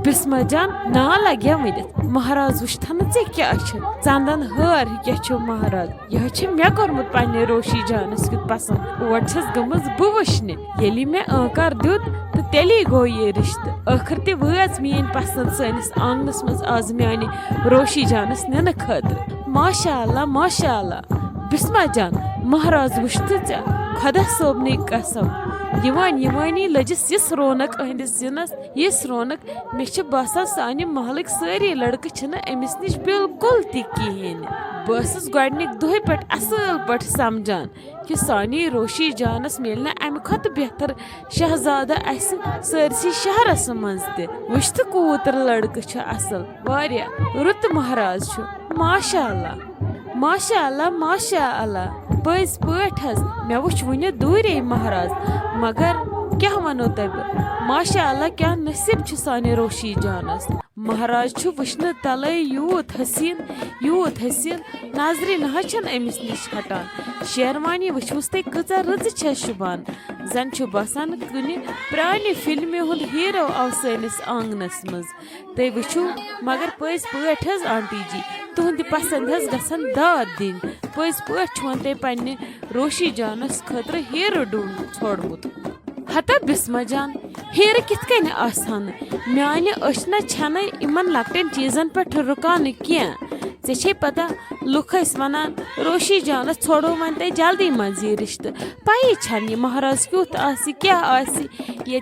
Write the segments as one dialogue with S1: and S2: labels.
S1: बिस्मा जान ना लगे वनित महाराज वुचन ऐ क्या चंदन हर क्या महाराज यह मे कोर्मुत पन्ने रोशी जानस कित पसंद और गमज बह वुचने ये मे आंकार दुत तो तेली गो ये रिश्त आखिर ते वाज मीन पसंद सनिस आंगनस मज आज माने रोशी जानस निन खतर माशाअल्लाह बिस्मा जान महाराज वुचत खुदा सोबन कसम यवानी लजिस यस रौनक अहंदिस जिनस यस रौनक मे बसान सानि महलक सारी लड़के अमिस निश बिल्कुल ति कहें बस गोडनिक दुह पे असल पे समझान कि सानी रोशी जानस मिलना अमि खत बेहतर शहजादा अस सरसी शहरस मज तुच तो कूतर लड़के असल वारिया रुत महाराज माशाअल्लाह पज पे मे वुच वुन दूरे महाराज मगर क्या वनो तब माशाअल्लाह क्या नसीब साने रोशी जानस महाराज वुचन तले यूत हसीन नजर ना अमिस निश हटान शेरवानी वुचुस ते कचा रज शुभान जन बसान कुन प्राने फिल्म हुंद हीरो आव सनिस आंगनस मज तुम वुचु मगर पज पे आंटी जी तुहद पसंद गसन दाद दिन पज पे ते पन्ने रोशी जानस खतर हीरो ढूंढ छोड़मुत हता बिस्मा जान हीर कित आसान माने अशना छन इमन लकटन चीजन पे रुकान क्या ऐ पता लुख वनान रोशी जानस छोड़ो वन ते जल्दी मज ये रिश्त पई छन ये महाराज क्युत आसी क्या आसी ये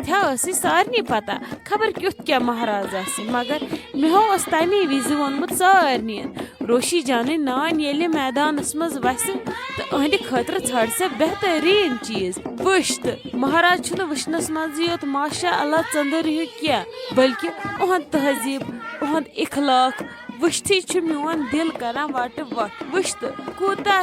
S1: सारनी पता खबर क्युत क्या महाराज आसी मगर मे तमी विज वोनमुत सारनी रोशी जान नान ये मैदानस मज वस तो अहंद खतर छड़ से बेहतरीन चीज वुच महाराज वुचनस मज योत माशाअल्लाह चंदर क्या बल्कि अहंद तहजीब अहंद इखलाक वुचती मोन दिल कर वट वुच कूता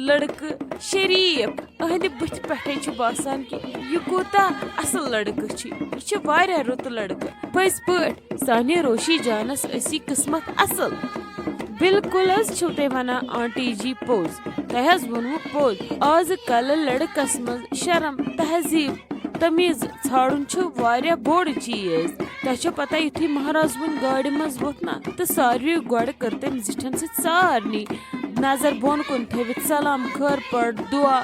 S1: लड़क शरीफ अहंद बुथ पे बसान कि यह कूता असल लड़क यह रुत लड़क पज पे साने रोशी जानस असी किस्मत असल बिल्कुल तुम वना आंटी जी पोज तह वोनू पोज आज कल लड़कस मज शर्म तहजीब तमीज छाड़न बोड़ चीज तह पता युथी महाराज वन गाड़ी मज वोत ना तो सारे गोड़ कर तम जिठन सारनी नजर बोन कुन थवित सलाम खर पड़ दुआ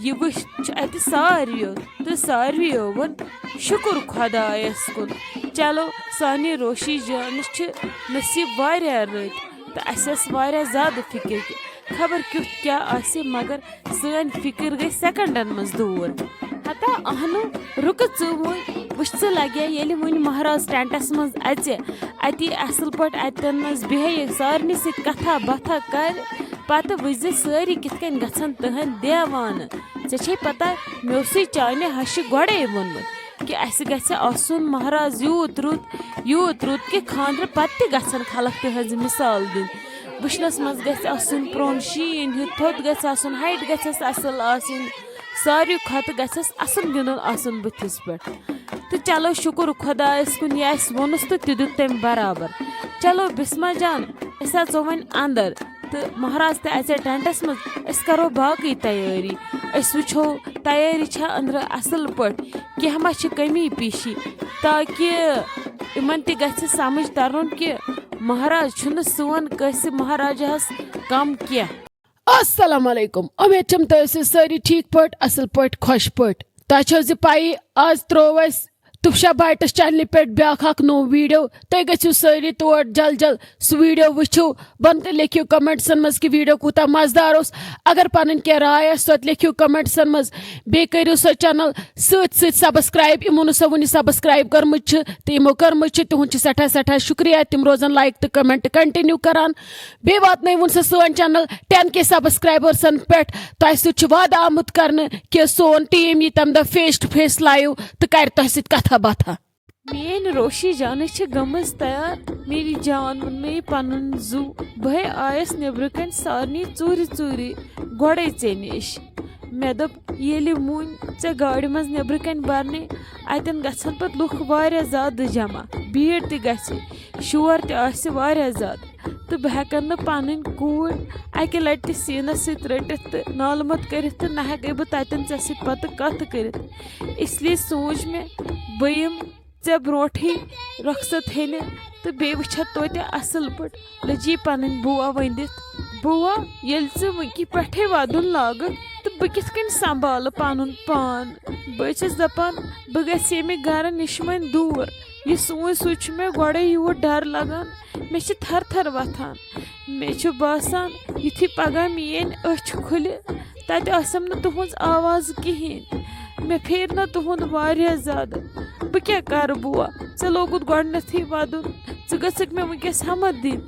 S1: यह वुच अत सारियो तो सारियो वन शुक्र खुदायस कुन चलो सानी रोशी जानस नसीब वारिया रत तो अस ज्यादा फिक्र खबर क्युत क्या आसे मगर सन फिक्र गई सेकंडन मज दूर हता अहनु रुक वुच लगे ये वन महाराज टेंटस मज अति असल पे अतन मज बेह सारनी सत कथा बथा कर पत वुच सारी कित गन तहन देवान ऐ पता मे चाने हश गोड़े वोनमुत कि अस गसन महाराज यूत रुत कि खानर पत गन खलक तहज मिसाल दिन वुचनस मज गसन प्रोन शीन थोद गसन हाइट गस असल सारे खत गस असल गिंदन आसन बुथिस पे तो चलो शुक्र खुदायस कुन यह वोनस तो तम तम बराबर चलो बिस्मा जान वो वन अंदर तो महाराज ते टेंटस मज करो बाकी तैयारी वो तैयारी अंदर असल पे क्या मा कमी पीशी ताकि इमन त समझ तरन कि महाराज सोन कैसे महाराजस कम क्या।
S2: अस्सलाम वालेकुम उम्मीद छम तुम सारी ठीक पट असल पट खुश पट तुम पाई आज त्रोव तुफशा बाइटस चैनल पे ब्या नो वीडियो तुम गो सारी तोड़ जल जल सह वीडियो वुचो बन लिखियो कमेंट्सन मज कि वीडियो कूता मजदार अगर पन क्या राय सो लिखियो कमेंट्सन मज बे करो सो चैनल सब्सक्राइब इमो नो सो वन सब्सक्राइब कर्मुत तो इमो कर्मुत तुहद सठा शुक्रिया तिम रोजन लाइक तो कमेंट कंटिन्यू करान बे वात सो सोन चैनल 10K सब्सक्राइबर्सन पे तह सत वाद आमुत कर कि सोन टीम यी तम फेस टू फेस लाइव तो कर तह सत कथा बाथा
S1: मेन रोशी जानस गमज तैयार मेरी जान वो मे पन जू बह आयस नबर कन सारनी चूरी गोड़े ऐ नश मे दप ये मुन ऐ गाड़ी मज नबर कन बरने अतन गन पे लुख वारिया ज्यादा जमा भीड़ त शोर त ज्यादा तो बह हेकन पन कूर अकि लटि सीनस सत रटित तो नाल मत कर ना हेक बह ततन ऐ सत कत कर इसलिए सोच मे बह चे ब्रोठी रखसत हेने तो बे वुछा तोते असल पट लजी पन बुआ वंदित बुआ येल चे वंकी पेठे वादुन लाग तो बह किथ कन संभाल पानुन पान बस दपान बह गस ये गर निश वन दूर यह सोन सु मे गोड़े यूर डर लगान मे थर थर वथान मे बासान युथि पगह मेन अच खुल तत आसम न तुहज आवाज कहें मे फेर न तुहद वारिया ज्यादा बह क्या कर बुआ ऐ लोगुत गोडनथी वदुन गक मे वनकस हमत दिन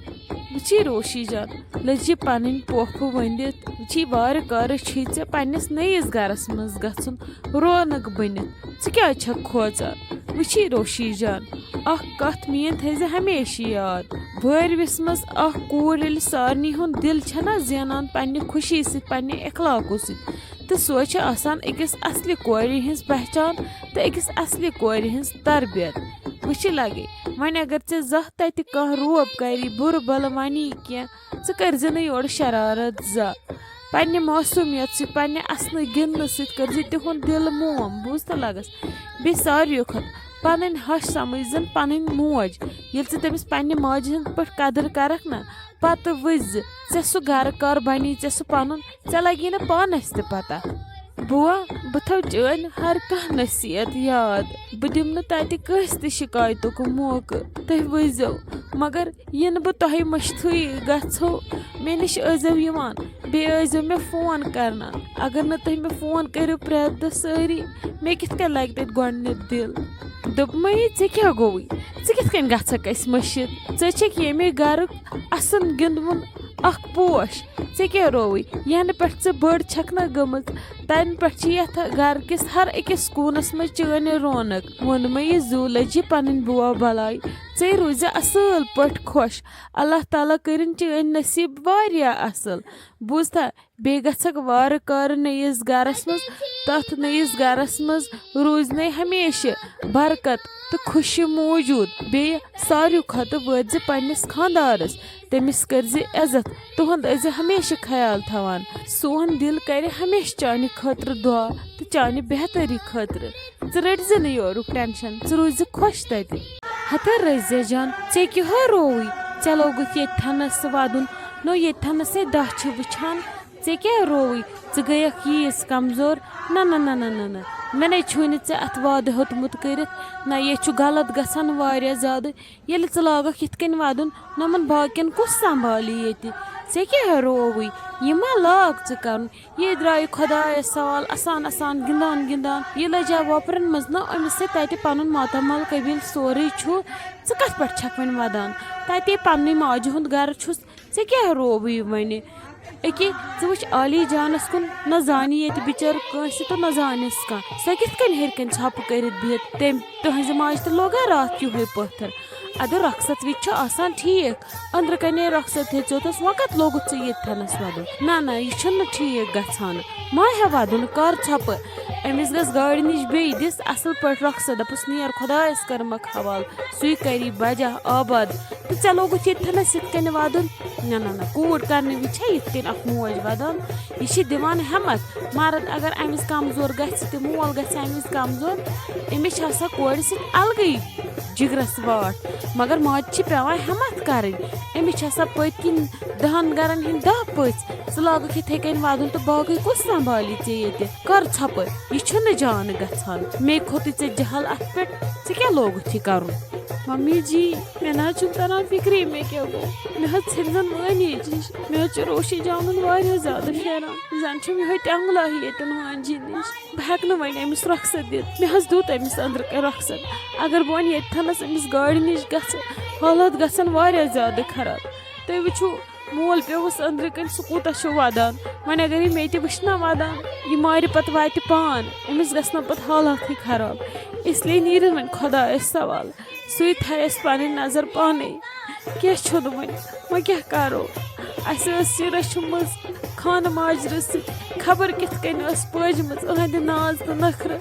S1: वची रोशी जान लजी पन पोफु वंदित वची वार कार छी ऐ पन्नस नयिस गरस मज गछुन रौनक बनित क्या छक खोचान वची रोशी जान अख कथ मीन थैजे हमेशा याद भरविस मज अख कूर येल सारनी हुन दिल छना जेनान पन्ने खुशी सि पन्ने इखलाको सि तो सो छ आसान अकिस असली कोरि हिंस पहचान तो अकिस असली कोरि हिंस तरबियत वच लगे वन अगर ऐ जह तत कह रोब करी बुर बल वनी क्या ऐ करज न योर शरारत जा पन्ने मासूमियत सि पन्ने असन गिंदन सत करज तिहुन दिल मोम बूझ तो लगस बे सारियो खत पन हश समझ पन मोज ये तमिस पन्ने माज हंद पे कदर करक ना पत वज ऐ सह गर कर बनी ऐ सह पन ऐ लगी न पानस त पता बुआ बह थव चन हर कह नसीहत याद बह दिम न तत कस त शिकायतुक मौक तुह वजो मगर यन बह तह मशथुई गो मे निश अजो यवान बे अजो मे फोन करना अगर न तुह मे फोन करो प्रेत दह सारी मे किथ कन लग तत गोडनिक दिल दोप मई ऐ क्या गोई ऐ किथ कन गक अस मशिद ऐ छक ये गरुक असन गिंदवन अख पोश ऐ क्या रोवी यन पे ऐ बड़ छक ना गमत तन पे यथ गर किस हर अकिस कूनस मज चन रौनक वोन मे यह जू लजी पन बुआ भलाई ऐ रोज असल पट खुश अल्लाह ताला करिन चन नसीब वारिया असल बूझता बे गक वार कार नयिस गरस मज तथ नयिस गरस मज रोज न हमेशा बरकत तो खुशी मौजूद बे सारू खत वज पन्नस खानदारस तमिस करज इज्जत तुहद अज हमेशा ख्याल थवान सोन दिल कर हमेशा चान खतर दुआ तो चान बेहतरी खतर ऐ रटज न योरुक टेंशन ऐ रोज खुश तत हतर रजे जान ऐ क्या रोवी ऐ लोगुत येथनस वदुन नो येथनस दह वुछान ऐ क्या रोवी ऐ गयक यीस कमजोर ना ना ना ना ना ना मे न छुन ऐ अत वाद होतमुत कर ना ये गलत गसान वारिया ज्यादा ये लागक यथ कन वदुन नमन बाकियन कुस संभाली ये ऐ क्या रोवी यह मा लाग ऐ कर ये द्राय खुदायस सवाल आसान आसान गिंदान गिंदान ये लजा वोपरन मज न अमिस तत पन मातमाल कबील सोरे छु ऐ कथ पे छक वन वदान तत पन्ने माजि हुंद गर छुस ऐ क्या रोवी वन अके ऐ वुच आली जानस कुन न जानी ये बिचार कंस तो न जानस कह सह किथ कन हेर कन छप कर बिहत तम तुहज माज तो लोगा रात यूहे पत्थर अदर रखसत विच आसान ठीक अंदर कने रखसत हे चोतस वकत लोगुत ये थनस वदुन ना ना यह छन ठीक गछान मा हे वदुन कर छप अमिस गस गाड़ी निश बे दिस असल पट रखसत दपस नियर खुदायस करमक हवाल सुई करी बजा आबाद तो ऐ लोगुत ये थनस इत कन वदुन ना ना ना कूड़ करने विच इत कन अख मोज वदन यह दिवान हिम्मत मर्द अगर अमिस कमजोर गछ तो मोल गछ अमिस कमजोर अमिस कोड़ सत अलगई जिगरस वाट मगर माज पेवान हिम्मत कर अमिस पत्किन 10 गरन हिंद 10 पच ऐ लागक इथे कन वदुन तो बाकी कुस संभाली ये कर छप यह जान गछान मे खोत ऐ जहल अत पे ऐ क्या लोगुत यह कर मम्मी जी मे ना तरह फिक्री मे क्या गो मे सन वानी मे रोशी जान वारिया ज्यादा फेरान जन ये टंगला ये हांजी निश बह हेक वन अमिस रखसत दित मे दुत अमिस अंदर रखसत अगर बह वन येथनस अमिस गाड़ी निश ग हालात गसन वारिया ज्यादा खराब तुम वुचु मोल पेवस अंदर कन सह कूता वदान वन अगर मे तह वदान यह मार पत वात पान अमिस गसन पत हालात खराब इसलिए नीर वन खुदायस सवाल सुई थस पन नजर पाने क्या वन वह क्या करो अस रचम खान माजर खबर कित कन पजम अहद नाज तो नखर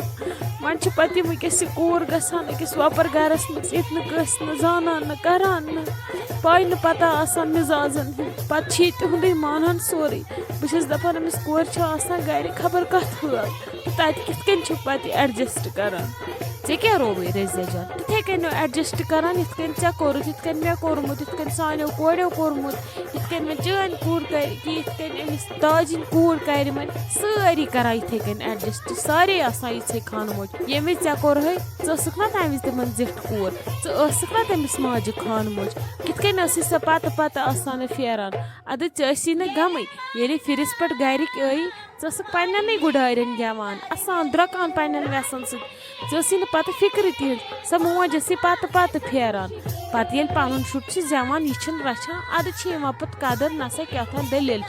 S1: वन पे वस कूर गसान अकिस वपर गरस मज ये कस जानान न करान न पाई न पता आसान मिजाजन पे तिहुंदे मानान सोरे बस दपान अमिस कोर गर खबर कत हाल तत कित कन पे एडजस्ट करान चे क्या रोवे रज़िया जान तिथे कन एडजस्ट करान इत कन चे कोरुत इत कन मे कोरमुत इत कन सानो कोड़ो कोरमुत इत कन मे जान कूड़ कर कि इत कन अमिस ताजिन कूड़ कर मन सारी करा इथे कन एडजस्ट सारे आसान इथे खान मोज ये मे चे कोर है च ना तमिस तिमन जिट कूर च ना तमिस माज खान मोज कित कन स पत आसान फेरान अद चसी न गम ये फिरस पे गरिक आई च पन्न गुडारन गेवान आसान द्रकान पन्न वेसन सी न पत फिक्र तिहन स मोज पत फेरान पत ये पन शुर जेवान यह रचान अद पत कदर नसा क्या दलील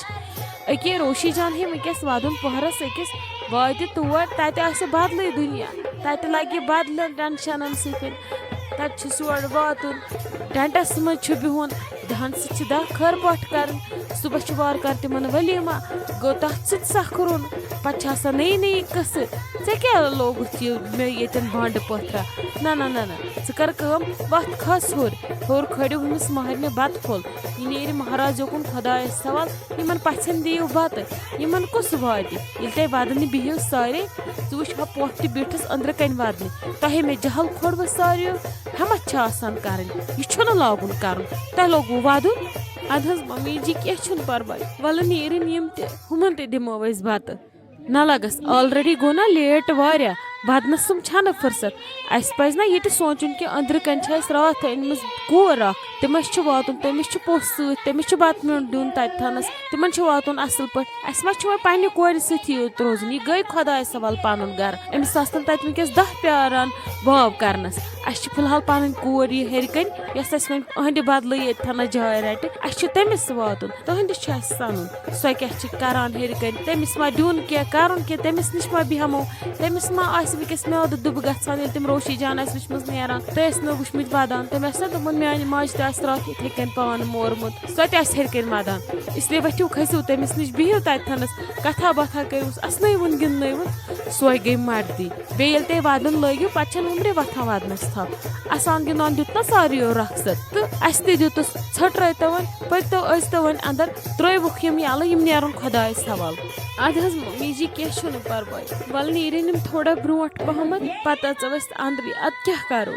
S1: अके रोशी जान हे वस वदन पहरस अकिस वात तोर तत बदल दुनिया तत लगे बदल टेंशन सत सोर वातुन टेंटस मज बिहुन दहन सह खर पट कर सुबह वार कर तिमन वलीमा गो तथ सख रुन पे नई नई कस ऐ क्या लोगुत मे ये भांड पथरा ना ना ना ना कर वत खस होर खड़ो हमिस महरने बत खोल यह नीर महाराज कुन खुदायस सवाल इन पछन दियो बत इन कुस वात ये तुम वदन बिहु सारे वुच हा पोट बिठस अंदर कन वदन तह मे जहल खोड़ सारियो हिम्मत कर यह लागुन कर तह लोगू वदन अद मम्मी जी क्या परवाय वल नीरन यम तुमन दिमो बत ना लगस ऑलरेडी गो ना लेट वारिया वदनस छन फुर्सत अस पज ना ये सोचुन कि अंदर कन रात अनम कोर तमस वातुन तमिस पोस समिस बत म्यून दिन तथनस तिमन वातुन असल पे अस मा पे कोर सत रोजन यह गई खुदाय सवाल पन गर अमिस तथ वनकस 10 प्यारान वाव करनस अस फिलहाल पन कोर यह हरकन यस वन अहद बदल ये जाय रट अस तमिस वातुन तुहंदिस सन सो क्या करान हरकन तमिस मा दिन क्या कर तमिस नश मा बेहमो तमिस मा वस म्याद दुब गसान तम रोशी जान वुचम नान तस नो वुचमत वदान तम ना दोपन मान माज रात इथे कन पान मोरमुत सो हरकन मदान इसलिए वथु खसो तमिस नश बिहु तथनस कथा बथा करूस असन वन गिंदन सो गई मर्दी बे ते वदन लगे पे उम्रे वथान वदनस थप आसान गिंदान दुत ना सारियो रखसत तो अस दुतस छटराय वन पतो वन अंदर त्रोवुख यम यल यम नेरन खुदाय सवाल अद मम्मी जी क्या परवाय वल नीरन थोड़ा ब्रोट पहमत पत अंदर अद क्या करो